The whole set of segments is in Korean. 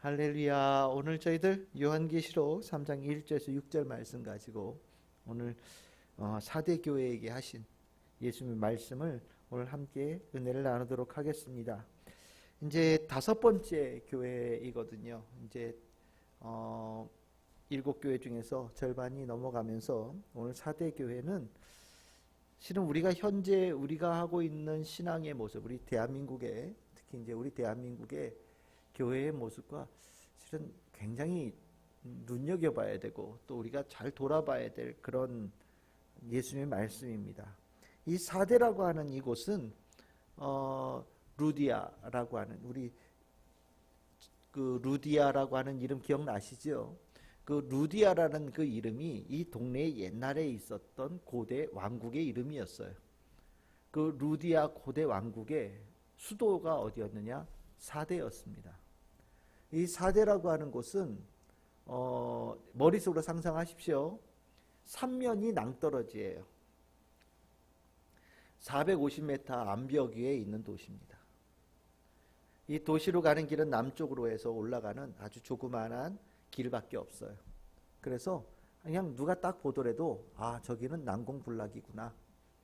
할렐루야. 오늘 저희들 요한계시록 3장 1절에서 6절 말씀 가지고 오늘 4대 교회에게 하신 예수님의 말씀을 오늘 함께 은혜를 나누도록 하겠습니다. 이제 5번째 교회이거든요. 이제 7교회 중에서 절반이 넘어가면서 오늘 4대 교회는 실은 우리가 현재 우리가 하고 있는 신앙의 모습, 우리 대한민국의 특히 이제 우리 대한민국의 교회의 모습과 실은 굉장히 눈여겨봐야 되고 또 우리가 잘 돌아봐야 될 그런 예수님의 말씀입니다. 이 사대라고 하는 이곳은 루디아라고 하는 우리 그 루디아라고 하는 이름 기억나시죠? 그 루디아라는 그 이름이 이 동네에 옛날에 있었던 고대 왕국의 이름이었어요. 그 루디아 고대 왕국의 수도가 어디였느냐? 사대였습니다. 이 사대라고 하는 곳은 머릿속으로 상상하십시오. 삼면이 낭떠러지예요. 450m 암벽 위에 있는 도시입니다. 이 도시로 가는 길은 남쪽으로 해서 올라가는 아주 조그마한 길밖에 없어요. 그래서 그냥 누가 딱 보더라도 저기는 난공불락이구나,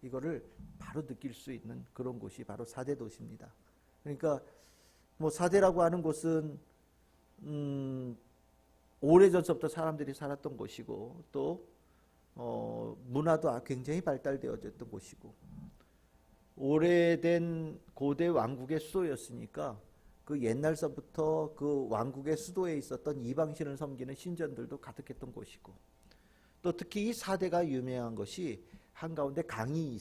이거를 바로 느낄 수 있는 그런 곳이 바로 사대 도시입니다. 그러니까 뭐 사대라고 하는 곳은 오래전부터 사람들이 살았던 곳이고 또 문화도 굉장히 발달되어졌던 곳이고 오래된 고대 왕국의 수도였으니까 그 옛날서부터 그 왕국의 수도에 있었던 이방신을 섬기는 신전들도 가득했던 곳이고 또 특히 이 사대가 유명한 것이 한가운데 강이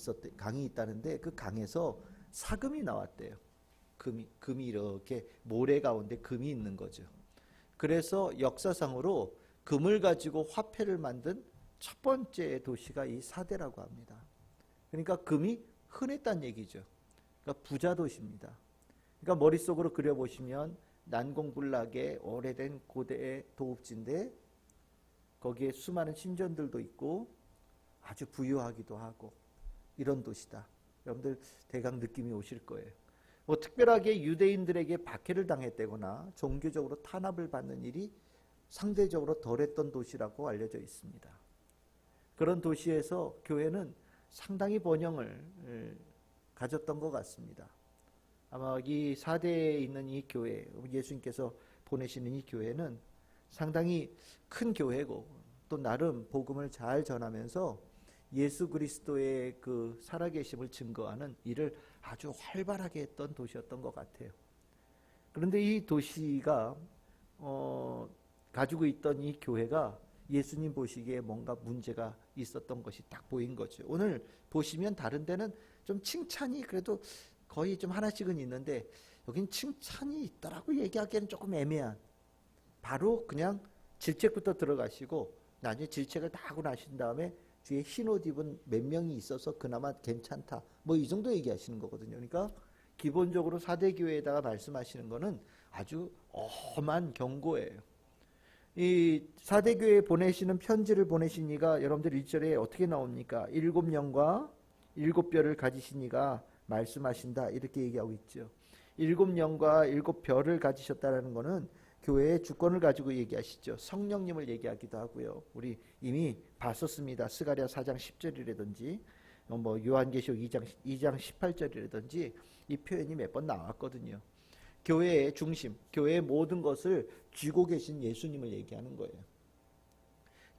있다는데 그 강에서 사금이 나왔대요. 금이 이렇게 모래 가운데 금이 있는 거죠. 그래서 역사상으로 금을 가지고 화폐를 만든 첫 번째 도시가 이 사대라고 합니다. 그러니까 금이 흔했다는 얘기죠. 그러니까 부자 도시입니다. 그러니까 머릿속으로 그려보시면 난공불락의 오래된 고대의 도읍지인데 거기에 수많은 신전들도 있고 아주 부유하기도 하고 이런 도시다. 여러분들 대강 느낌이 오실 거예요. 뭐 특별하게 유대인들에게 박해를 당했다거나 종교적으로 탄압을 받는 일이 상대적으로 덜했던 도시라고 알려져 있습니다. 그런 도시에서 교회는 상당히 번영을 가졌던 것 같습니다. 아마 이 사대에 있는 이 교회, 예수님께서 보내시는 이 교회는 상당히 큰 교회고 또 나름 복음을 잘 전하면서 예수 그리스도의 그 살아계심을 증거하는 일을 아주 활발하게 했던 도시였던 것 같아요. 그런데 이 도시가 가지고 있던 이 교회가 예수님 보시기에 뭔가 문제가 있었던 것이 딱 보인 거죠. 오늘 보시면 다른 데는 좀 칭찬이 그래도 거의 좀 하나씩은 있는데 여긴 칭찬이 있다라고 얘기하기에는 조금 애매한, 바로 그냥 질책부터 들어가시고 나중에 질책을 다 하고 나신 다음에 뒤에 흰 옷 입은 몇 명이 있어서 그나마 괜찮다, 뭐 이 정도 얘기하시는 거거든요. 그러니까 기본적으로 사대교회에다가 말씀하시는 거는 아주 엄한 경고예요. 이 사대교회에 보내시는 편지를 보내신 이가 여러분들 1절에 어떻게 나옵니까? 7영과 7뼈를 가지신 이가 말씀하신다, 이렇게 얘기하고 있죠. 7영과 7뼈를 가지셨다라는 것은 교회의 주권을 가지고 얘기하시죠. 성령님을 얘기하기도 하고요. 우리 이미 봤었습니다. 스가랴 4장 10절이라든지 뭐 요한계시록 2장 18절이라든지 이 표현이 몇 번 나왔거든요. 교회의 중심, 교회의 모든 것을 쥐고 계신 예수님을 얘기하는 거예요.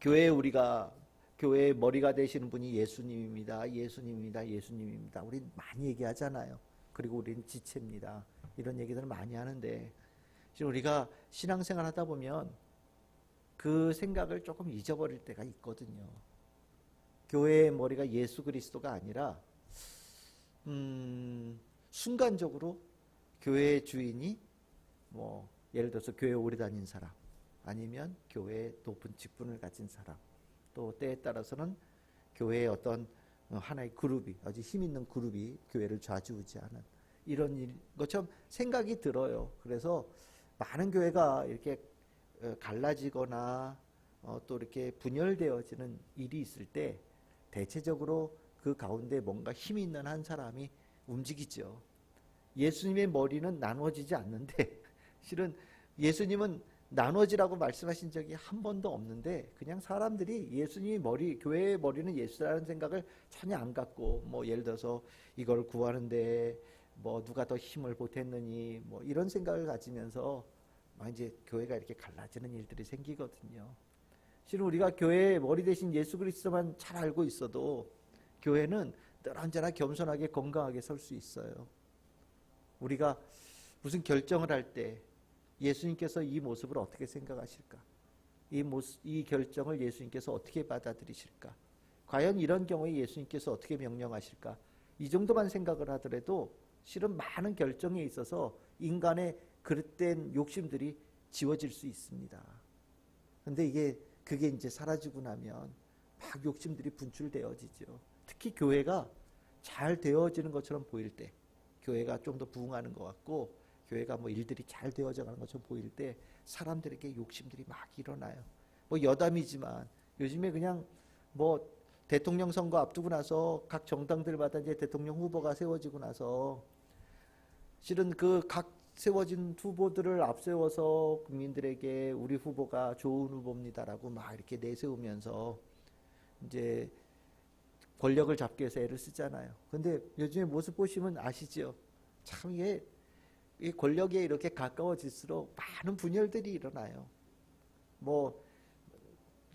교회의 머리가 되시는 분이 예수님입니다. 예수님입니다. 예수님입니다. 우리 많이 얘기하잖아요. 그리고 우리는 지체입니다. 이런 얘기들을 많이 하는데 우리가 신앙생활 하다 보면 그 생각을 조금 잊어버릴 때가 있거든요. 교회의 머리가 예수 그리스도가 아니라 순간적으로 교회의 주인이 뭐 예를 들어서 교회 오래 다닌 사람, 아니면 교회의 높은 직분을 가진 사람, 또 때에 따라서는 교회의 어떤 하나의 그룹이, 아주 힘 있는 그룹이 교회를 좌지우지하는 이런 것처럼 생각이 들어요. 그래서 많은 교회가 이렇게 갈라지거나 또 이렇게 분열되어지는 일이 있을 때 대체적으로 그 가운데 뭔가 힘이 있는 한 사람이 움직이죠. 예수님의 머리는 나누어지지 않는데 실은 예수님은 나눠지라고 말씀하신 적이 한 번도 없는데 그냥 사람들이 예수님이 교회의 머리는 예수라는 생각을 전혀 안 갖고 뭐 예를 들어서 이걸 구하는데 뭐 누가 더 힘을 보탰느니 뭐 이런 생각을 가지면서 막 이제 교회가 이렇게 갈라지는 일들이 생기거든요. 실은 우리가 교회의 머리 대신 예수 그리스도만 잘 알고 있어도 교회는 늘 언제나 겸손하게 건강하게 설 수 있어요. 우리가 무슨 결정을 할 때 예수님께서 이 모습을 어떻게 생각하실까? 이 결정을 예수님께서 어떻게 받아들이실까? 과연 이런 경우에 예수님께서 어떻게 명령하실까? 이 정도만 생각을 하더라도 실은 많은 결정에 있어서 인간의 그릇된 욕심들이 지워질 수 있습니다. 근데 그게 이제 사라지고 나면 막 욕심들이 분출되어지죠. 특히 교회가 잘 되어지는 것처럼 보일 때, 교회가 좀 더 부흥하는 것 같고, 교회가 뭐 일들이 잘 되어져 가는 것처럼 보일 때 사람들에게 욕심들이 막 일어나요. 뭐 여담이지만 요즘에 그냥 뭐 대통령 선거 앞두고 나서 각 정당들마다 이제 대통령 후보가 세워지고 나서 실은 그 각 세워진 후보들을 앞세워서 국민들에게 우리 후보가 좋은 후보입니다라고 막 이렇게 내세우면서 이제 권력을 잡기 위해서 애를 쓰잖아요. 근데 요즘에 모습 보시면 아시죠? 참 이 권력에 이렇게 가까워질수록 많은 분열들이 일어나요. 뭐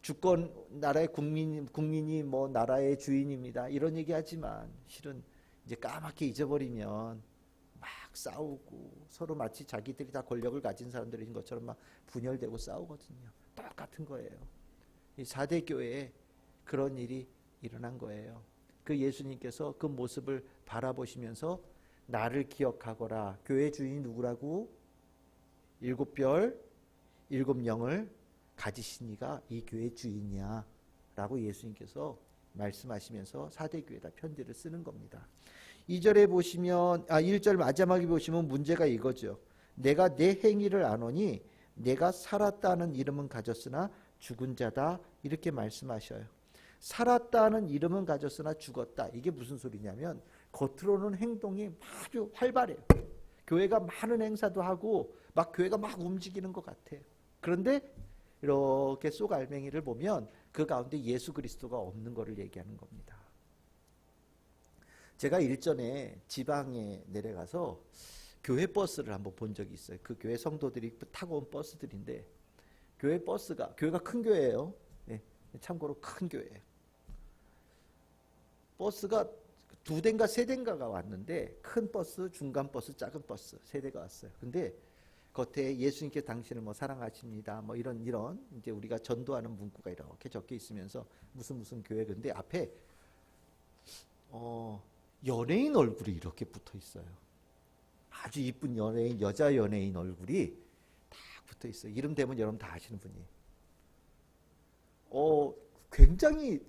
주권 나라의 국민이 뭐 나라의 주인입니다. 이런 얘기하지만 실은 이제 까맣게 잊어버리면 막 싸우고 서로 마치 자기들이 다 권력을 가진 사람들인 것처럼 막 분열되고 싸우거든요. 똑같은 거예요. 이 4대 교회에 그런 일이 일어난 거예요. 그 예수님께서 그 모습을 바라보시면서 나를 기억하거라. 교회 주인이 누구라고? 7별 7영을 가지신 이가 이 교회 주인이야 라고 예수님께서 말씀하시면서 4대 교회에다 편지를 쓰는 겁니다. 2절에 보시면 1절 마지막에 보시면 문제가 이거죠. 내가 내 행위를 아노니 내가 살았다는 이름은 가졌으나 죽은 자다 이렇게 말씀하셔요. 살았다는 이름은 가졌으나 죽었다. 이게 무슨 소리냐면 겉으로는 행동이 아주 활발해요. 교회가 많은 행사도 하고 막 교회가 막 움직이는 것 같아요. 그런데 이렇게 쏙알맹이를 보면 그 가운데 예수 그리스도가 없는 것을 얘기하는 겁니다. 제가 일전에 지방에 내려가서 교회 버스를 한번 본 적이 있어요. 그 교회 성도들이 타고 온 버스들인데 교회가 큰 교회예요. 네, 참고로 큰 교회예요. 버스가 2대인가 3대인가가 왔는데 큰 버스, 중간 버스, 작은 버스 3대가 왔어요. 근데 겉에 예수님께 당신을 뭐 사랑하십니다. 뭐 이런 이제 우리가 전도하는 문구가 이렇게 적혀 있으면서 무슨 교회 근데 앞에 연예인 얼굴이 이렇게 붙어 있어요. 아주 이쁜 여자 연예인 얼굴이 딱 붙어 있어요. 이름 대면 여러분 다 아시는 분이에요. 굉장히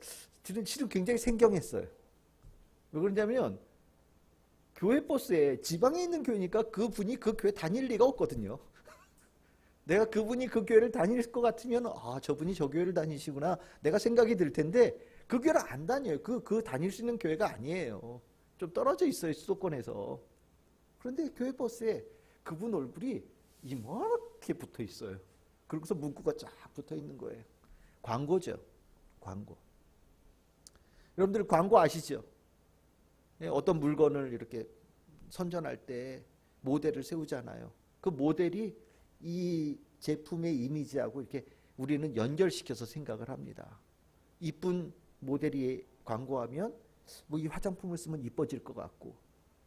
실은 굉장히 생경했어요. 왜 그러냐면 교회 버스에 지방에 있는 교회니까 그분이 그 교회 다닐 리가 없거든요. 내가 그분이 그 교회를 다닐 것 같으면 저분이 저 교회를 다니시구나 내가 생각이 들 텐데 그 교회를 안 다녀요. 그 다닐 수 있는 교회가 아니에요. 좀 떨어져 있어요. 수도권에서. 그런데 교회 버스에 그분 얼굴이 이렇게 붙어 있어요. 그러고서 문구가 쫙 붙어 있는 거예요. 광고죠. 광고. 여러분들 광고 아시죠? 어떤 물건을 이렇게 선전할 때 모델을 세우잖아요. 그 모델이 이 제품의 이미지하고 이렇게 우리는 연결시켜서 생각을 합니다. 이쁜 모델이 광고하면 뭐 이 화장품을 쓰면 이뻐질 것 같고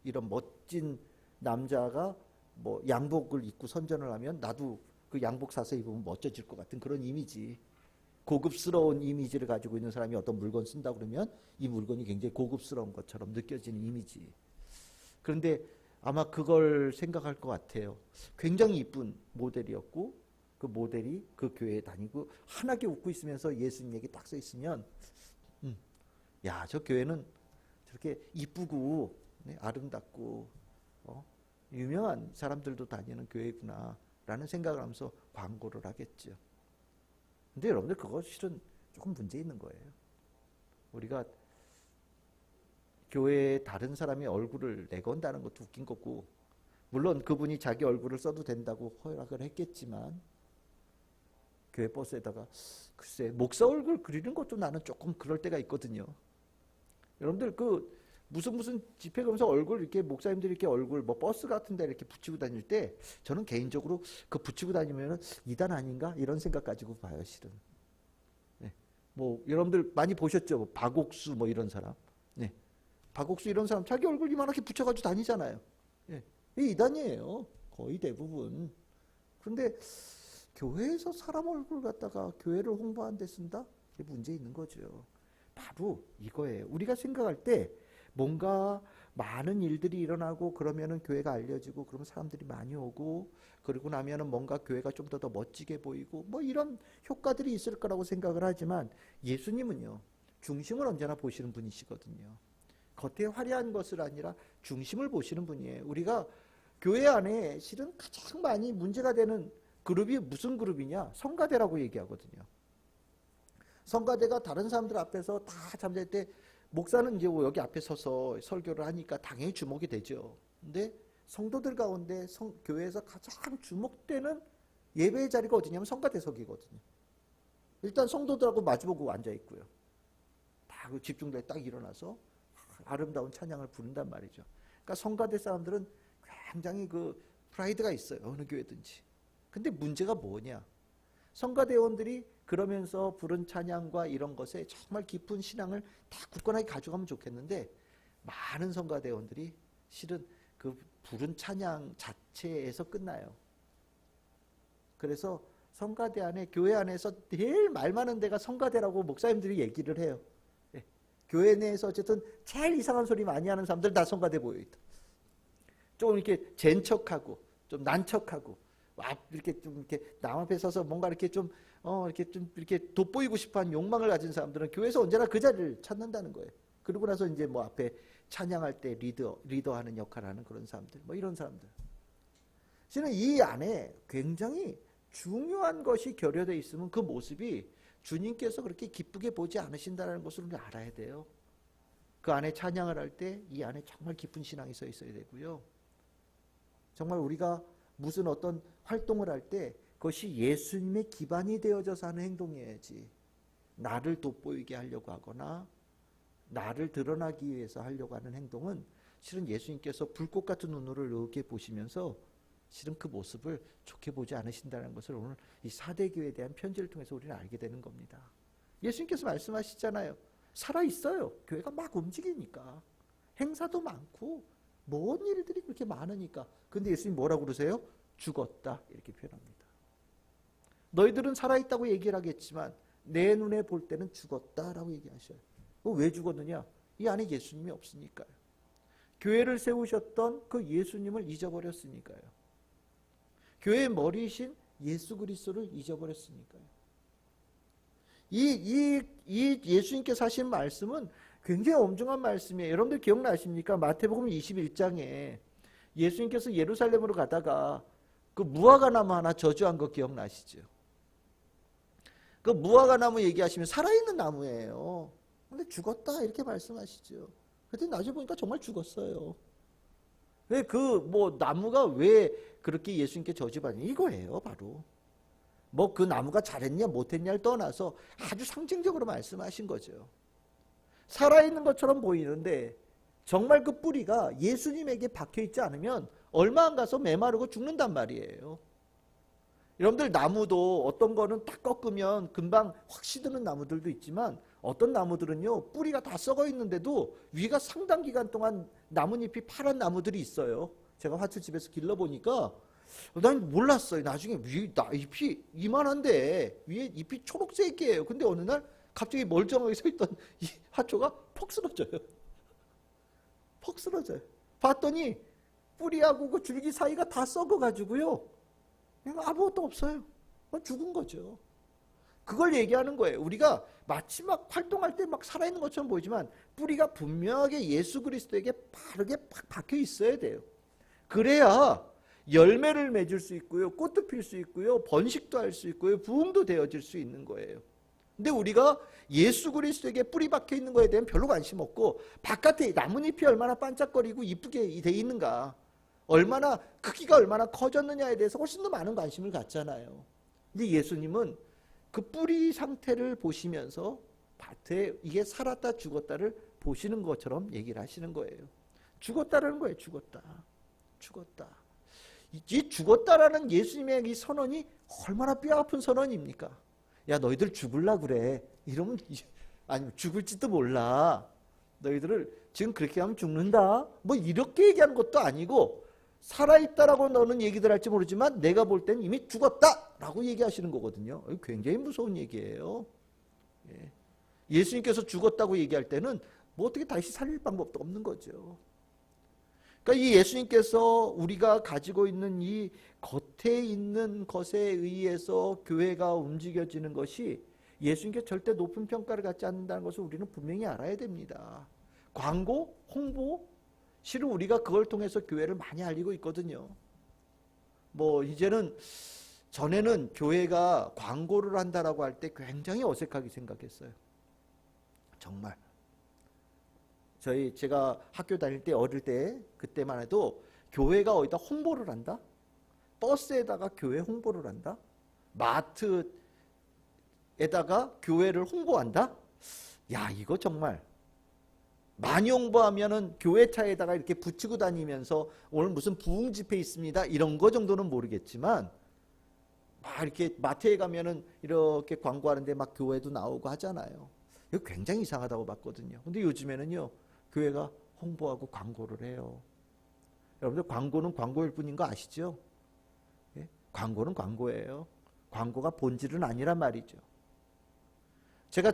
이런 멋진 남자가 뭐 양복을 입고 선전을 하면 나도 그 양복 사서 입으면 멋져질 것 같은 그런 이미지. 고급스러운 이미지를 가지고 있는 사람이 어떤 물건 쓴다 그러면 이 물건이 굉장히 고급스러운 것처럼 느껴지는 이미지. 그런데 아마 그걸 생각할 것 같아요. 굉장히 이쁜 모델이었고 그 모델이 그 교회에 다니고 환하게 웃고 있으면서 예수님 얘기 딱 써 있으면 야, 저 교회는 저렇게 이쁘고 아름답고 유명한 사람들도 다니는 교회구나 라는 생각을 하면서 광고를 하겠죠. 근데 여러분들 그거 실은 조금 문제 있는 거예요. 우리가 교회에 다른 사람의 얼굴을 내건다는 것도 웃긴 거고 물론 그분이 자기 얼굴을 써도 된다고 허락을 했겠지만 교회 버스에다가 글쎄 목사 얼굴 그리는 것도 나는 조금 그럴 때가 있거든요. 여러분들 그 무슨 집회 가면서 얼굴 이렇게 목사님들이 이렇게 얼굴 뭐 버스 같은 데 이렇게 붙이고 다닐 때 저는 개인적으로 그 붙이고 다니면은 이단 아닌가 이런 생각 가지고 봐요, 실은. 네. 뭐 여러분들 많이 보셨죠? 뭐 박옥수 뭐 이런 사람. 네. 박옥수 이런 사람 자기 얼굴 이만하게 붙여가지고 다니잖아요. 네. 이 이단이에요. 거의 대부분. 그런데 교회에서 사람 얼굴 갖다가 교회를 홍보하는 데 쓴다? 이게 문제 있는 거죠. 바로 이거예요. 우리가 생각할 때 뭔가 많은 일들이 일어나고 그러면은 교회가 알려지고 그러면 사람들이 많이 오고 그러고 나면은 뭔가 교회가 좀 더 멋지게 보이고 뭐 이런 효과들이 있을 거라고 생각을 하지만 예수님은요. 중심을 언제나 보시는 분이시거든요. 겉에 화려한 것을 아니라 중심을 보시는 분이에요. 우리가 교회 안에 실은 가장 많이 문제가 되는 그룹이 무슨 그룹이냐? 성가대라고 얘기하거든요. 성가대가 다른 사람들 앞에서 다 잠잘 때 목사는 이제 여기 앞에 서서 설교를 하니까 당연히 주목이 되죠. 근데 성도들 가운데 교회에서 가장 주목되는 예배의 자리가 어디냐면 성가대석이거든요. 일단 성도들하고 마주보고 앉아 있고요. 다 집중돼 딱 일어나서 아름다운 찬양을 부른단 말이죠. 그러니까 성가대 사람들은 굉장히 그 프라이드가 있어요. 어느 교회든지. 근데 문제가 뭐냐? 성가대원들이 그러면서 부른 찬양과 이런 것에 정말 깊은 신앙을 다 굳건하게 가져가면 좋겠는데 많은 성가대원들이 실은 그 부른 찬양 자체에서 끝나요. 그래서 성가대 안에 교회 안에서 제일 말 많은 데가 성가대라고 목사님들이 얘기를 해요. 네. 교회 내에서 어쨌든 제일 이상한 소리 많이 하는 사람들 다 성가대 모여있다. 좀 이렇게 젠 척하고 좀 난척하고 이렇게 좀 이렇게 남 앞에 서서 뭔가 이렇게 좀 이렇게 돋보이고 싶어하는 욕망을 가진 사람들은 교회에서 언제나 그 자리를 찾는다는 거예요. 그러고 나서 이제 뭐 앞에 찬양할 때 리더하는 역할을 하는 그런 사람들, 뭐 이런 사람들. 실은 이 안에 굉장히 중요한 것이 결여되어 있으면 그 모습이 주님께서 그렇게 기쁘게 보지 않으신다는 것을 우리가 알아야 돼요. 그 안에 찬양을 할 때 이 안에 정말 깊은 신앙이 서 있어야 되고요. 정말 우리가 무슨 어떤 활동을 할 때 그것이 예수님의 기반이 되어져서 하는 행동이어야지 나를 돋보이게 하려고 하거나 나를 드러나기 위해서 하려고 하는 행동은 실은 예수님께서 불꽃 같은 눈으로 이렇게 보시면서 실은 그 모습을 좋게 보지 않으신다는 것을 오늘 이 사대교회에 대한 편지를 통해서 우리는 알게 되는 겁니다. 예수님께서 말씀하시잖아요. 살아있어요. 교회가 막 움직이니까. 행사도 많고 뭔 일들이 그렇게 많으니까. 근데 예수님 뭐라고 그러세요? 죽었다 이렇게 표현합니다. 너희들은 살아있다고 얘기를 하겠지만 내 눈에 볼 때는 죽었다라고 얘기하셔요. 왜 죽었느냐? 이 안에 예수님이 없으니까요. 교회를 세우셨던 그 예수님을 잊어버렸으니까요. 교회의 머리이신 예수 그리스도를 잊어버렸으니까요. 이 예수님께서 하신 말씀은 굉장히 엄중한 말씀이에요. 여러분들 기억나십니까? 마태복음 21장에 예수님께서 예루살렘으로 가다가 그 무화과 나무 하나 저주한 거 기억나시죠? 그 무화과 나무 얘기하시면 살아있는 나무예요. 근데 죽었다 이렇게 말씀하시죠. 근데 나중에 보니까 정말 죽었어요. 왜 나무가 왜 그렇게 예수님께 저주받냐 이거예요, 바로. 뭐 그 나무가 잘했냐 못했냐를 떠나서 아주 상징적으로 말씀하신 거죠. 살아있는 것처럼 보이는데 정말 그 뿌리가 예수님에게 박혀있지 않으면 얼마 안 가서 메마르고 죽는단 말이에요. 여러분들 나무도 어떤 거는 딱 꺾으면 금방 확 시드는 나무들도 있지만 어떤 나무들은요 뿌리가 다 썩어 있는데도 위가 상당 기간 동안 나뭇잎이 파란 나무들이 있어요. 제가 화초집에서 길러보니까 난 몰랐어요. 나중에 잎이 이만한데 위에 잎이 초록색이에요. 근데 어느 날 갑자기 멀쩡하게 서있던 이 화초가 퍽 쓰러져요. 퍽 쓰러져요. 봤더니 뿌리하고 그 줄기 사이가 다 썩어가지고요. 아무것도 없어요. 죽은 거죠. 그걸 얘기하는 거예요. 우리가 마치 막 활동할 때 막 살아있는 것처럼 보이지만 뿌리가 분명하게 예수 그리스도에게 바르게 팍 박혀 있어야 돼요. 그래야 열매를 맺을 수 있고요. 꽃도 필 수 있고요. 번식도 할 수 있고요. 부흥도 되어질 수 있는 거예요. 근데 우리가 예수 그리스도에게 뿌리 박혀 있는 거에 대한 별로 관심 없고 바깥에 나뭇잎이 얼마나 반짝거리고 이쁘게 돼 있는가 얼마나 크기가 얼마나 커졌느냐에 대해서 훨씬 더 많은 관심을 갖잖아요. 근데 예수님은 그 뿌리 상태를 보시면서 밭에 이게 살았다 죽었다를 보시는 것처럼 얘기를 하시는 거예요. 죽었다라는 거예요. 죽었다. 이 죽었다라는 예수님의 이 선언이 얼마나 뼈아픈 선언입니까? 야, 너희들 죽을라 그래. 이러면 아니 죽을지도 몰라. 너희들을 지금 그렇게 하면 죽는다. 뭐 이렇게 얘기하는 것도 아니고 살아있다라고 너는 얘기들 할지 모르지만 내가 볼 때는 이미 죽었다라고 얘기하시는 거거든요. 굉장히 무서운 얘기예요. 예수님께서 죽었다고 얘기할 때는 뭐 어떻게 다시 살릴 방법도 없는 거죠. 그러니까 이 예수님께서 우리가 가지고 있는 이 겉에 있는 것에 의해서 교회가 움직여지는 것이 예수님께 절대 높은 평가를 갖지 않는다는 것을 우리는 분명히 알아야 됩니다. 광고, 홍보, 실은 우리가 그걸 통해서 교회를 많이 알리고 있거든요. 뭐 이제는 전에는 교회가 광고를 한다라고 할 때 굉장히 어색하게 생각했어요. 정말. 제가 학교 다닐 때 어릴 때 그때만 해도 교회가 어디다 홍보를 한다? 버스에다가 교회 홍보를 한다? 마트에다가 교회를 홍보한다? 야, 이거 정말 많이 홍보하면은 교회 차에다가 이렇게 붙이고 다니면서 오늘 무슨 부흥 집회 있습니다. 이런 거 정도는 모르겠지만 막 이렇게 마트에 가면은 이렇게 광고하는데 막 교회도 나오고 하잖아요. 이거 굉장히 이상하다고 봤거든요. 근데 요즘에는요, 교회가 홍보하고 광고를 해요. 여러분들 광고는 광고일 뿐인 거 아시죠? 예? 광고는 광고예요. 광고가 본질은 아니란 말이죠. 제가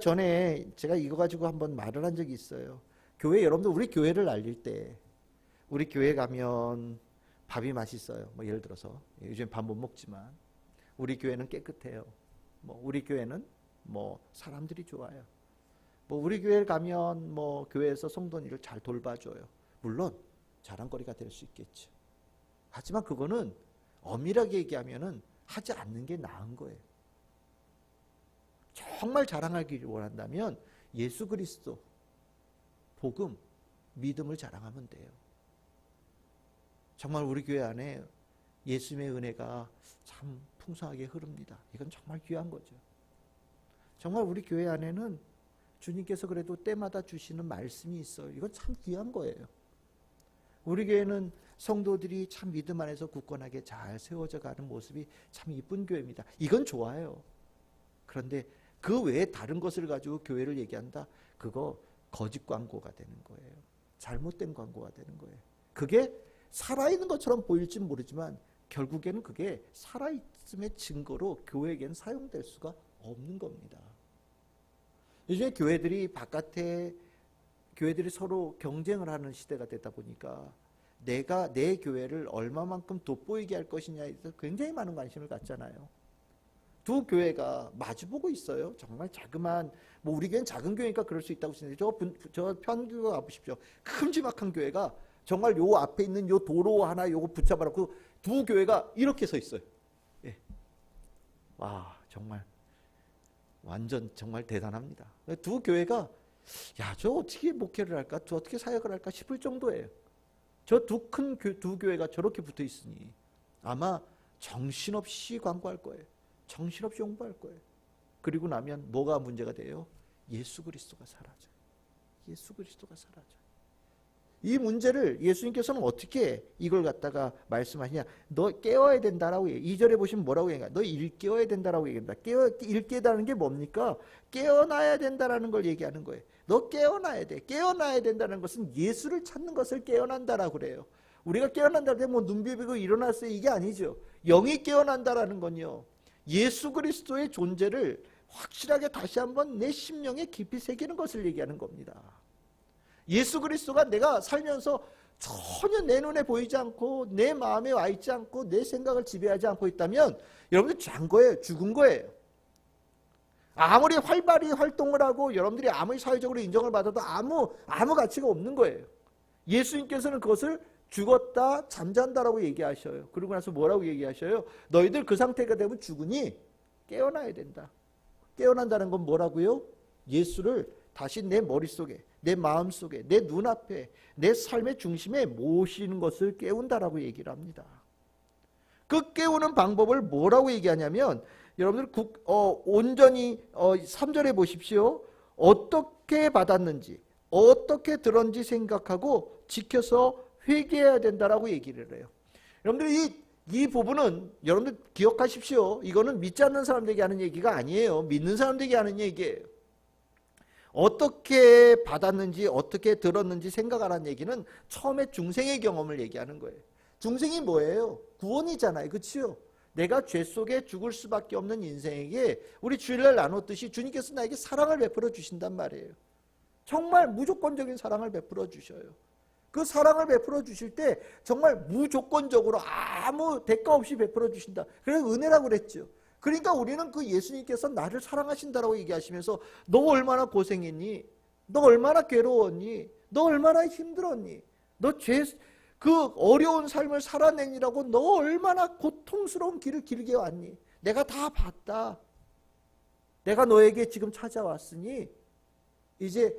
이거 가지고 한번 말을 한 적이 있어요. 여러분들 우리 교회를 알릴 때 우리 교회 가면 밥이 맛있어요. 뭐 예를 들어서 요즘 밥 못 먹지만 우리 교회는 깨끗해요. 뭐 우리 교회는 뭐 사람들이 좋아요. 뭐 우리 교회를 가면 뭐 교회에서 성도님을 잘 돌봐줘요. 물론 자랑거리가 될 수 있겠죠. 하지만 그거는 엄밀하게 얘기하면은 하지 않는 게 나은 거예요. 정말 자랑하기를 원한다면 예수 그리스도, 복음, 믿음을 자랑하면 돼요. 정말 우리 교회 안에 예수님의 은혜가 참 풍성하게 흐릅니다. 이건 정말 귀한 거죠. 정말 우리 교회 안에는 주님께서 그래도 때마다 주시는 말씀이 있어요. 이건 참 귀한 거예요. 우리 교회는 성도들이 참 믿음 안에서 굳건하게 잘 세워져 가는 모습이 참 이쁜 교회입니다. 이건 좋아요. 그런데 그 외에 다른 것을 가지고 교회를 얘기한다? 그거 거짓 광고가 되는 거예요. 잘못된 광고가 되는 거예요. 그게 살아있는 것처럼 보일진 모르지만 결국에는 그게 살아있음의 증거로 교회에게는 사용될 수가 없는 겁니다. 요즘에 교회들이 서로 경쟁을 하는 시대가 되다 보니까 내가 내 교회를 얼마만큼 돋보이게 할 것이냐에 대해서 굉장히 많은 관심을 갖잖아요. 두 교회가 마주보고 있어요. 정말 자그마한, 뭐 우리 교회는 작은 교회니까 그럴 수 있다고 생각해요. 저 편교가 가보십시오. 큼지막한 교회가 정말 요 앞에 있는 요 도로 하나 요거 붙잡아놓고 두 교회가 이렇게 서 있어요. 예. 와, 정말 완전 정말 대단합니다. 두 교회가 야, 저 어떻게 목회를 할까? 저 어떻게 사역을 할까 싶을 정도예요. 저 두 교회가 저렇게 붙어 있으니 아마 정신없이 광고할 거예요. 정신없이 홍보할 거예요. 그리고 나면 뭐가 문제가 돼요? 예수 그리스도가 사라져요. 예수 그리스도가 사라져요. 이 문제를 예수님께서는 어떻게 이걸 갖다가 말씀하시냐? 너 깨워야 된다라고 얘기해요. 2절에 보시면 뭐라고 얘기해요? 너 일깨워야 된다라고 얘기합니다. 일깨다는 게 뭡니까? 깨어나야 된다라는 걸 얘기하는 거예요. 너 깨어나야 돼. 깨어나야 된다는 것은 예수를 찾는 것을 깨어난다라고 그래요. 우리가 깨어난다고 할 때 뭐 눈 비비고 일어났어요 이게 아니죠. 영이 깨어난다라는 건요, 예수 그리스도의 존재를 확실하게 다시 한번 내 심령에 깊이 새기는 것을 얘기하는 겁니다. 예수 그리스도가 내가 살면서 전혀 내 눈에 보이지 않고 내 마음에 와 있지 않고 내 생각을 지배하지 않고 있다면 여러분들 잔 거예요. 죽은 거예요. 아무리 활발히 활동을 하고 여러분들이 아무리 사회적으로 인정을 받아도 아무 가치가 없는 거예요. 예수님께서는 그것을 죽었다 잠잔다라고 얘기하셔요. 그러고 나서 뭐라고 얘기하셔요? 너희들 그 상태가 되면 죽으니 깨어나야 된다. 깨어난다는 건 뭐라고요? 예수를 다시 내 머릿속에, 내 마음속에, 내 눈앞에, 내 삶의 중심에 모시는 것을 깨운다라고 얘기를 합니다. 그 깨우는 방법을 뭐라고 얘기하냐면, 여러분들 온전히 3절에 보십시오. 어떻게 받았는지, 어떻게 들었는지 생각하고 지켜서 회개해야 된다라고 얘기를 해요. 여러분들 이 부분은 여러분들 기억하십시오. 이거는 믿지 않는 사람들에게 하는 얘기가 아니에요. 믿는 사람들에게 하는 얘기예요. 어떻게 받았는지 어떻게 들었는지 생각하라는 얘기는 처음에 중생의 경험을 얘기하는 거예요. 중생이 뭐예요? 구원이잖아요. 그렇죠? 내가 죄 속에 죽을 수밖에 없는 인생에게 우리 주일날 나눴듯이 주님께서 나에게 사랑을 베풀어 주신단 말이에요. 정말 무조건적인 사랑을 베풀어 주셔요. 그 사랑을 베풀어 주실 때 정말 무조건적으로 아무 대가 없이 베풀어 주신다. 그래서 은혜라고 그랬죠. 그러니까 우리는 그 예수님께서 나를 사랑하신다라고 얘기하시면서 너 얼마나 고생했니? 너 얼마나 괴로웠니? 너 얼마나 힘들었니? 너 그 어려운 삶을 살아내니라고 너 얼마나 고통스러운 길을 길게 왔니? 내가 다 봤다. 내가 너에게 지금 찾아왔으니 이제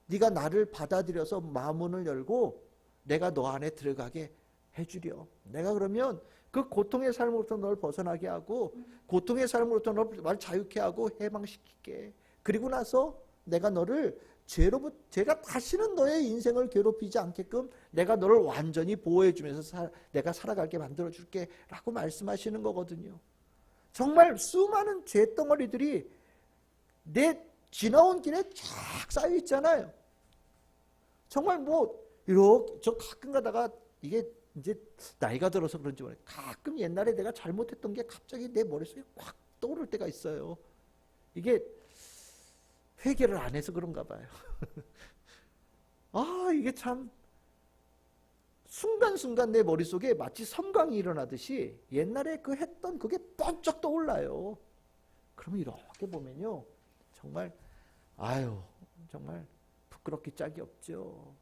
네가 나를 받아들여서 마음문을 열고 내가 너 안에 들어가게 해주려. 내가 그러면 그 고통의 삶으로부터 널 벗어나게 하고 고통의 삶으로부터 널 자유케 하고 해방시킬게. 그리고 나서 내가 너를 죄가 다시는 너의 인생을 괴롭히지 않게끔 내가 너를 완전히 보호해주면서 내가 살아가게 만들어줄게 라고 말씀하시는 거거든요. 정말 수많은 죄덩어리들이 내 지나온 길에 쫙 쌓여 있잖아요. 정말 이렇게 저 가끔 가다가 이게 이제 나이가 들어서 그런지 모르겠어요. 가끔 옛날에 내가 잘못했던 게 갑자기 내 머릿속에 확 떠오를 때가 있어요. 이게 회개를 안 해서 그런가 봐요. 이게 참 순간순간 내 머릿속에 마치 섬광이 일어나듯이 옛날에 그 했던 그게 번쩍 떠올라요. 그러면 이렇게 보면요. 정말 정말 부끄럽기 짝이 없죠.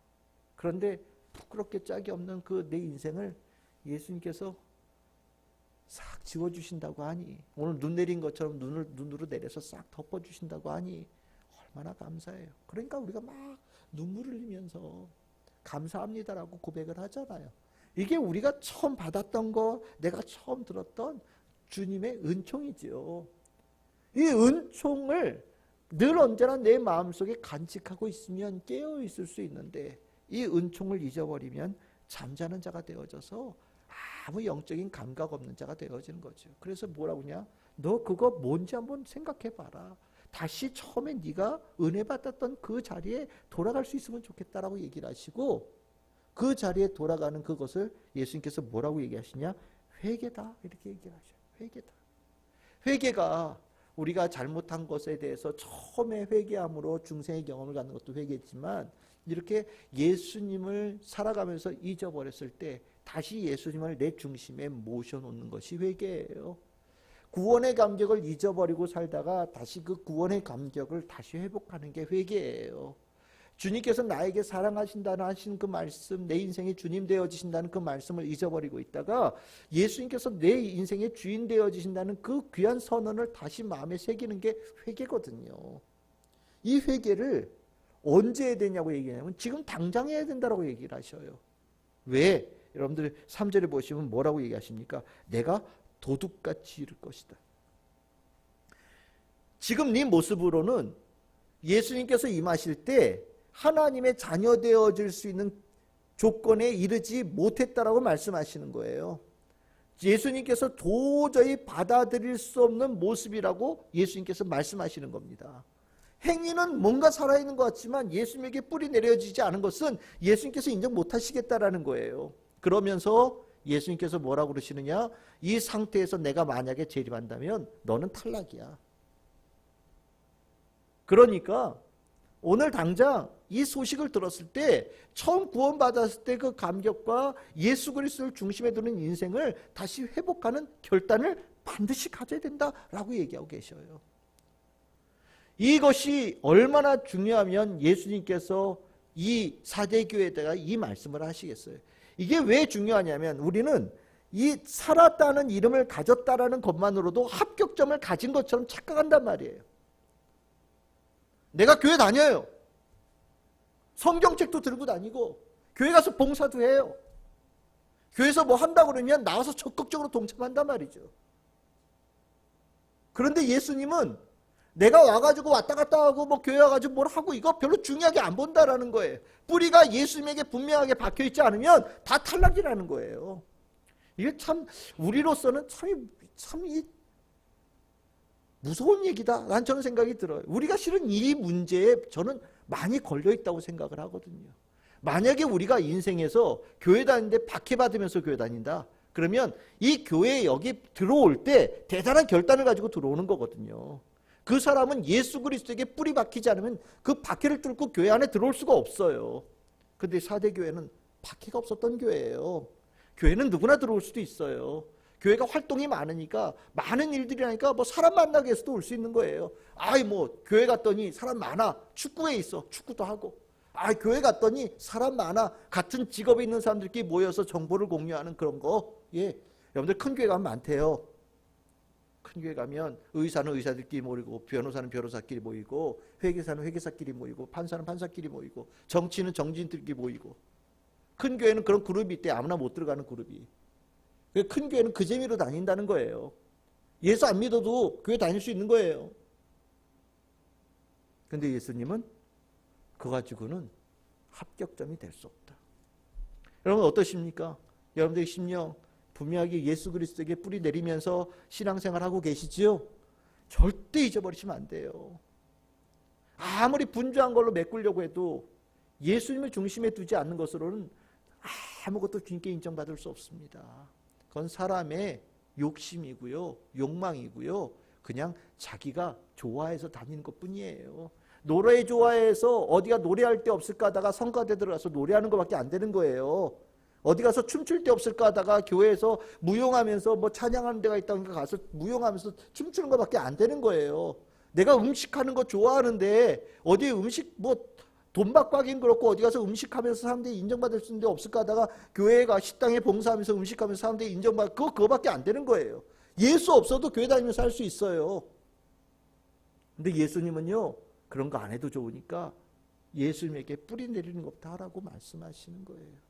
그런데 부끄럽게 짝이 없는 그 내 인생을 예수님께서 싹 지워주신다고 하니, 오늘 눈 내린 것처럼 눈으로 내려서 싹 덮어주신다고 하니 얼마나 감사해요. 그러니까 우리가 막 눈물을 흘리면서 감사합니다라고 고백을 하잖아요. 이게 우리가 처음 받았던 거, 내가 처음 들었던 주님의 은총이지요. 이 은총을 늘 언제나 내 마음속에 간직하고 있으면 깨어 있을 수 있는데, 이 은총을 잊어버리면 잠자는 자가 되어져서 아무 영적인 감각 없는 자가 되어지는 거죠. 그래서 뭐라고 하냐? 너 그거 뭔지 한번 생각해 봐라. 다시 처음에 네가 은혜 받았던 그 자리에 돌아갈 수 있으면 좋겠다라고 얘기를 하시고, 그 자리에 돌아가는 그것을 예수님께서 뭐라고 얘기하시냐? 회개다, 이렇게 얘기를 하셔요. 회개다. 회개가 우리가 잘못한 것에 대해서 처음에 회개함으로 중생의 경험을 갖는 것도 회개지만, 이렇게 예수님을 살아가면서 잊어버렸을 때 다시 예수님을 내 중심에 모셔놓는 것이 회개예요. 구원의 감격을 잊어버리고 살다가 다시 그 구원의 감격을 다시 회복하는 게 회개예요. 주님께서 나에게 사랑하신다는 하신 그 말씀, 내 인생의 주님 되어지신다는 그 말씀을 잊어버리고 있다가 예수님께서 내 인생의 주인 되어지신다는 그 귀한 선언을 다시 마음에 새기는 게 회개거든요. 이 회개를 언제 해야 되냐고 얘기하냐면 지금 당장 해야 된다고 얘기를 하셔요. 왜? 여러분들 3절에 보시면 뭐라고 얘기하십니까? 내가 도둑같이 이룰 것이다. 지금 네 모습으로는 예수님께서 임하실 때 하나님의 자녀 되어질 수 있는 조건에 이르지 못했다라고 말씀하시는 거예요. 예수님께서 도저히 받아들일 수 없는 모습이라고 예수님께서 말씀하시는 겁니다. 행위는 뭔가 살아있는 것 같지만 예수님에게 뿌리 내려지지 않은 것은 예수님께서 인정 못하시겠다라는 거예요. 그러면서 예수님께서 뭐라고 그러시느냐? 이 상태에서 내가 만약에 재림한다면 너는 탈락이야. 그러니까 오늘 당장 이 소식을 들었을 때 처음 구원받았을 때 그 감격과 예수 그리스도를 중심에 두는 인생을 다시 회복하는 결단을 반드시 가져야 된다라고 얘기하고 계셔요. 이것이 얼마나 중요하면 예수님께서 이 사대교회에다가 이 말씀을 하시겠어요. 이게 왜 중요하냐면 우리는 이 살았다는 이름을 가졌다라는 것만으로도 합격점을 가진 것처럼 착각한단 말이에요. 내가 교회 다녀요. 성경책도 들고 다니고 교회 가서 봉사도 해요. 교회에서 뭐 한다고 그러면 나와서 적극적으로 동참한단 말이죠. 그런데 예수님은 내가 와가지고 왔다 갔다 하고 뭐 교회 와가지고 뭘 하고 이거 별로 중요하게 안 본다라는 거예요. 뿌리가 예수님에게 분명하게 박혀있지 않으면 다 탈락이라는 거예요. 이게 참 우리로서는 참 무서운 얘기다 라는 저는 생각이 들어요. 우리가 실은 이 문제에 저는 많이 걸려있다고 생각을 하거든요. 만약에 우리가 인생에서 교회 다니는데 박해받으면서 교회 다닌다 그러면 이 교회에 여기 들어올 때 대단한 결단을 가지고 들어오는 거거든요. 그 사람은 예수 그리스도에게 뿌리 박히지 않으면 그 박해를 뚫고 교회 안에 들어올 수가 없어요. 근데 사대교회는 박해가 없었던 교회예요. 교회는 누구나 들어올 수도 있어요. 교회가 활동이 많으니까 많은 일들이 하니까 뭐 사람 만나기 위해서도 올 수 있는 거예요. 아이 뭐 교회 갔더니 사람 많아. 축구에 있어. 축구도 하고. 아 교회 갔더니 사람 많아. 같은 직업에 있는 사람들끼리 모여서 정보를 공유하는 그런 거. 예. 여러분들 큰 교회 가면 많대요. 큰 교회 가면 의사는 의사들끼리 모이고 변호사는 변호사끼리 모이고 회계사는 회계사끼리 모이고 판사는 판사끼리 모이고 정치인은 정치인들끼리 모이고 큰 교회는 그런 그룹이 있대. 아무나 못 들어가는 그룹이. 큰 교회는 그 재미로 다닌다는 거예요. 예수 안 믿어도 교회 다닐 수 있는 거예요. 근데 예수님은 그거 가지고는 합격점이 될 수 없다. 여러분 어떠십니까? 여러분들의 심령 분명하게 예수 그리스도에게 뿌리 내리면서 신앙생활하고 계시지요? 절대 잊어버리시면 안 돼요. 아무리 분주한 걸로 메꾸려고 해도 예수님을 중심에 두지 않는 것으로는 아무것도 주님께 인정받을 수 없습니다. 그건 사람의 욕심이고요. 욕망이고요. 그냥 자기가 좋아해서 다니는 것뿐이에요. 노래 좋아해서 어디가 노래할 데 없을까 하다가 성가대 들어가서 노래하는 것밖에 안 되는 거예요. 어디 가서 춤출 데 없을까 하다가 교회에서 무용하면서 뭐 찬양하는 데가 있다니까 가서 무용하면서 춤추는 것밖에 안 되는 거예요. 내가 음식하는 거 좋아하는데 어디 음식 뭐 돈 받고 하긴 그렇고 어디 가서 음식하면서 사람들이 인정받을 수 있는 데 없을까 하다가 교회가 식당에 봉사하면서 음식하면서 사람들이 인정받고 그거밖에 안 되는 거예요. 예수 없어도 교회 다니면서 할 수 있어요. 근데 예수님은요 그런 거 안 해도 좋으니까 예수님에게 뿌리 내리는 것부터 하라고 말씀하시는 거예요.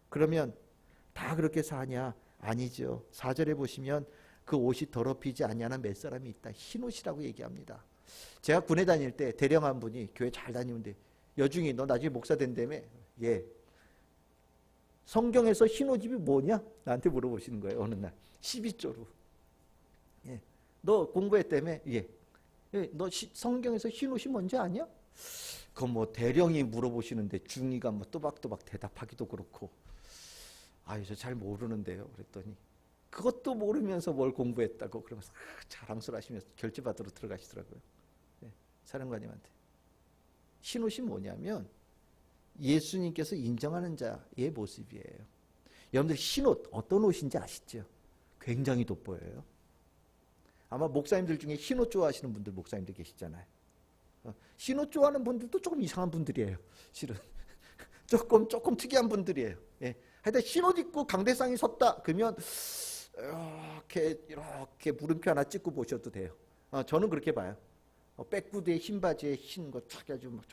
그러면 다 그렇게 사냐? 아니죠. 4절에 보시면 그 옷이 더럽히지 아니하는 몇 사람이 있다. 흰 옷이라고 얘기합니다. 제가 군에 다닐 때 대령한 분이 교회 잘 다니는데 여중이 너 나중에 목사 된다며? 예. 성경에서 흰 옷이 뭐냐? 나한테 물어보시는 거예요. 어느 날 12조로. 예. 너 공부했다며? 예. 예. 너 성경에서 흰 옷이 뭔지 아냐? 그건 뭐 대령이 물어보시는데 중이가 뭐 또박또박 대답하기도 그렇고 아유 저 잘 모르는데요. 그랬더니 그것도 모르면서 뭘 공부했다고 그러면서 자랑스러워하시면서 결제받으러 들어가시더라고요. 네, 사령관님한테. 흰옷이 뭐냐면 예수님께서 인정하는 자의 모습이에요. 여러분들 흰옷 어떤 옷인지 아시죠? 굉장히 돋보여요. 아마 목사님들 중에 흰옷 좋아하시는 분들 목사님들 계시잖아요. 흰옷 좋아하는 분들도 조금 이상한 분들이에요. 실은 조금 특이한 분들이에요. 예. 하여튼 흰옷 입고 강대상이 섰다 그러면 이렇게 물음표 하나 찍고 보셔도 돼요. 저는 그렇게 봐요. 백구두에 흰 바지에 흰 거 착 해가지고 막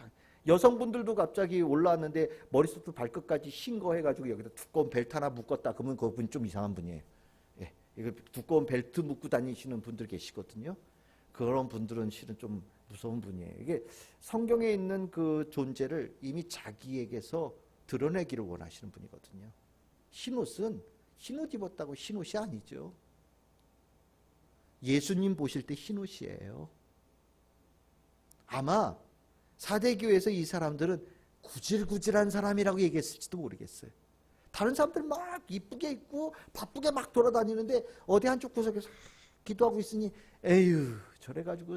여성분들도 갑자기 올라왔는데 머리부터 발끝까지 흰 거 해가지고 여기다 두꺼운 벨트 하나 묶었다 그러면 그분 좀 이상한 분이에요. 예. 이거 두꺼운 벨트 묶고 다니시는 분들 계시거든요. 그런 분들은 실은 좀 무서운 분이에요. 이게 성경에 있는 그 존재를 이미 자기에게서 드러내기를 원하시는 분이거든요. 흰옷은 흰옷 입었다고 흰옷이 아니죠. 예수님 보실 때 흰옷이에요. 아마 사대교회에서 이 사람들은 구질구질한 사람이라고 얘기했을지도 모르겠어요. 다른 사람들 막 이쁘게 입고 바쁘게 막 돌아다니는데 어디 한쪽 구석에서 기도하고 있으니 에휴 저래가지고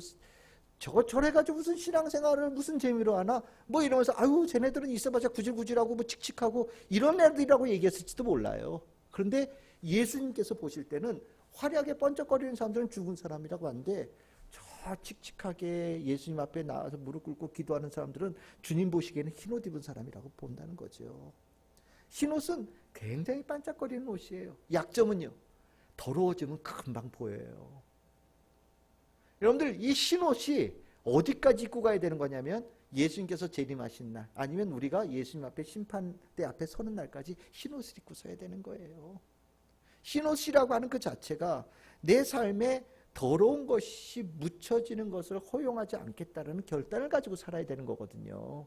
무슨 신앙생활을 무슨 재미로 하나 뭐 이러면서 아유 쟤네들은 있어봤자 구질구질하고 뭐 칙칙하고 이런 애들이라고 얘기했을지도 몰라요. 그런데 예수님께서 보실 때는 화려하게 번쩍거리는 사람들은 죽은 사람이라고 하는데 저 칙칙하게 예수님 앞에 나와서 무릎 꿇고 기도하는 사람들은 주님 보시기에는 흰옷 입은 사람이라고 본다는 거죠. 흰옷은 굉장히 반짝거리는 옷이에요. 약점은요. 더러워지면 금방 보여요. 여러분들 이 흰옷이 어디까지 입고 가야 되는 거냐면 예수님께서 재림하신 날, 아니면 우리가 예수님 앞에 심판대 앞에 서는 날까지 흰옷을 입고 서야 되는 거예요. 흰옷이라고 하는 그 자체가 내 삶에 더러운 것이 묻혀지는 것을 허용하지 않겠다는 결단을 가지고 살아야 되는 거거든요.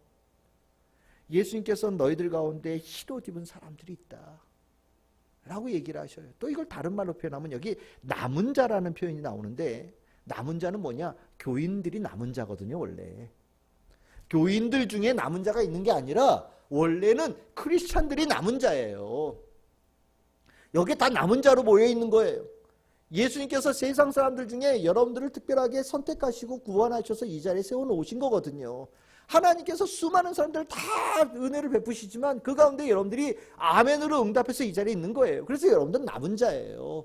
예수님께서 너희들 가운데 흰옷 입은 사람들이 있다 라고 얘기를 하셔요. 또 이걸 다른 말로 표현하면 여기 남은 자라는 표현이 나오는데, 남은 자는 뭐냐? 교인들이 남은 자거든요. 원래 교인들 중에 남은 자가 있는 게 아니라 원래는 크리스찬들이 남은 자예요. 여기 다 남은 자로 모여 있는 거예요. 예수님께서 세상 사람들 중에 여러분들을 특별하게 선택하시고 구원하셔서 이 자리에 세워놓으신 거거든요. 하나님께서 수많은 사람들을 다 은혜를 베푸시지만 그 가운데 여러분들이 아멘으로 응답해서 이 자리에 있는 거예요. 그래서 여러분들은 남은 자예요.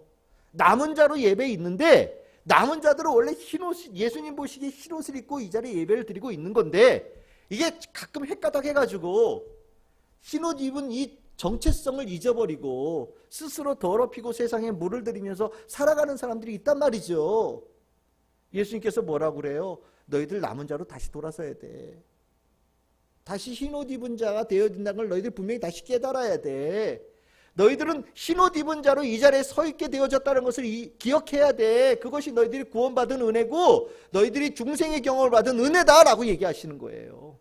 남은 자로 예배에 있는데, 남은 자들은 원래 흰옷, 예수님 보시기에 흰옷을 입고 이 자리에 예배를 드리고 있는 건데, 이게 가끔 헷가닥해가지고 흰옷 입은 이 정체성을 잊어버리고 스스로 더럽히고 세상에 물을 들이면서 살아가는 사람들이 있단 말이죠. 예수님께서 뭐라고 그래요? 너희들 남은 자로 다시 돌아서야 돼. 다시 흰옷 입은 자가 되어야 된다는 걸 너희들 분명히 다시 깨달아야 돼. 너희들은 흰옷 입은 자로 이 자리에 서 있게 되어졌다는 것을 기억해야 돼. 그것이 너희들이 구원받은 은혜고 너희들이 중생의 경험을 받은 은혜다라고 얘기하시는 거예요.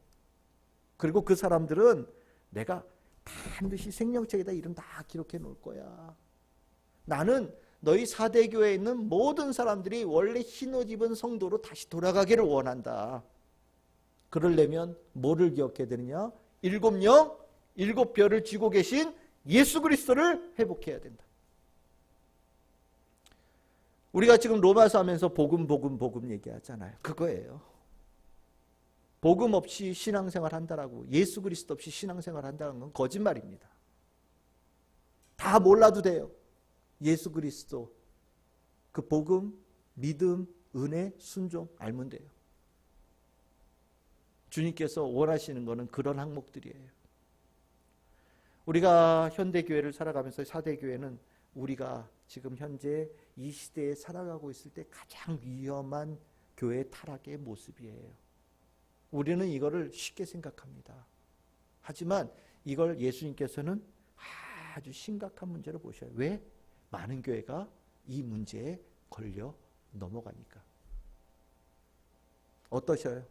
그리고 그 사람들은 내가 반드시 생명책에다 이름 다 기록해 놓을 거야. 나는 너희 사대교회에 있는 모든 사람들이 원래 흰옷 입은 성도로 다시 돌아가기를 원한다. 그러려면 뭐를 기억해야 되느냐? 7영, 7별을 쥐고 계신 예수 그리스도를 회복해야 된다. 우리가 지금 로마서 하면서 복음 얘기하잖아요. 그거예요. 복음 없이 신앙생활 한다라고, 예수 그리스도 없이 신앙생활 한다는 건 거짓말입니다. 다 몰라도 돼요. 예수 그리스도, 그 복음, 믿음, 은혜, 순종 알면 돼요. 주님께서 원하시는 것은 그런 항목들이에요. 우리가 현대교회를 살아가면서 사대교회는 우리가 지금 현재 이 시대에 살아가고 있을 때 가장 위험한 교회 타락의 모습이에요. 우리는 이거를 쉽게 생각합니다. 하지만 이걸 예수님께서는 아주 심각한 문제로 보셔요. 왜? 많은 교회가 이 문제에 걸려 넘어가니까. 어떠셔요?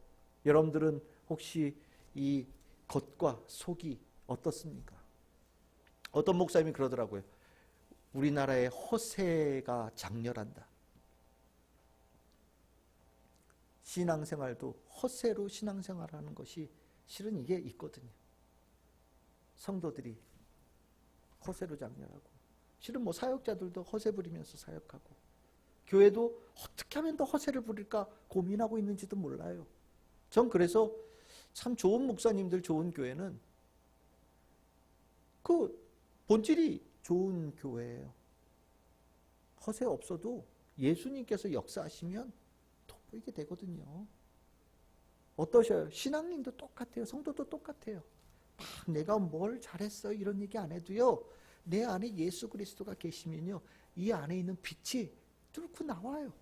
여러분들은 혹시 이 겉과 속이 어떻습니까? 어떤 목사님이 그러더라고요. 우리나라의 허세가 장렬한다. 신앙생활도 허세로 신앙생활하는 것이 실은 이게 있거든요. 성도들이 허세로 장렬하고, 실은 뭐 사역자들도 허세 부리면서 사역하고, 교회도 어떻게 하면 더 허세를 부릴까 고민하고 있는지도 몰라요. 전 그래서 참 좋은 목사님들, 좋은 교회는 그 본질이 좋은 교회예요. 허세 없어도 예수님께서 역사하시면 돋보이게 되거든요. 어떠셔요? 신앙인도 똑같아요. 성도도 똑같아요. 막 내가 뭘 잘했어 이런 얘기 안 해도요, 내 안에 예수 그리스도가 계시면요, 이 안에 있는 빛이 뚫고 나와요.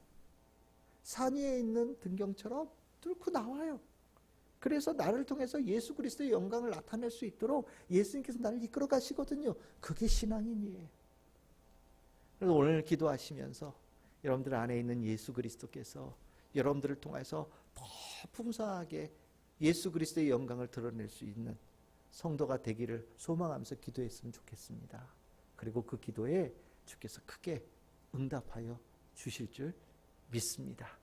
산 위에 있는 등경처럼 뚫고 나와요. 그래서 나를 통해서 예수 그리스도의 영광을 나타낼 수 있도록 예수님께서 나를 이끌어 가시거든요. 그게 신앙인이에요. 그래서 오늘 기도하시면서 여러분들 안에 있는 예수 그리스도께서 여러분들을 통해서 더 풍성하게 예수 그리스도의 영광을 드러낼 수 있는 성도가 되기를 소망하면서 기도했으면 좋겠습니다. 그리고 그 기도에 주께서 크게 응답하여 주실 줄 믿습니다.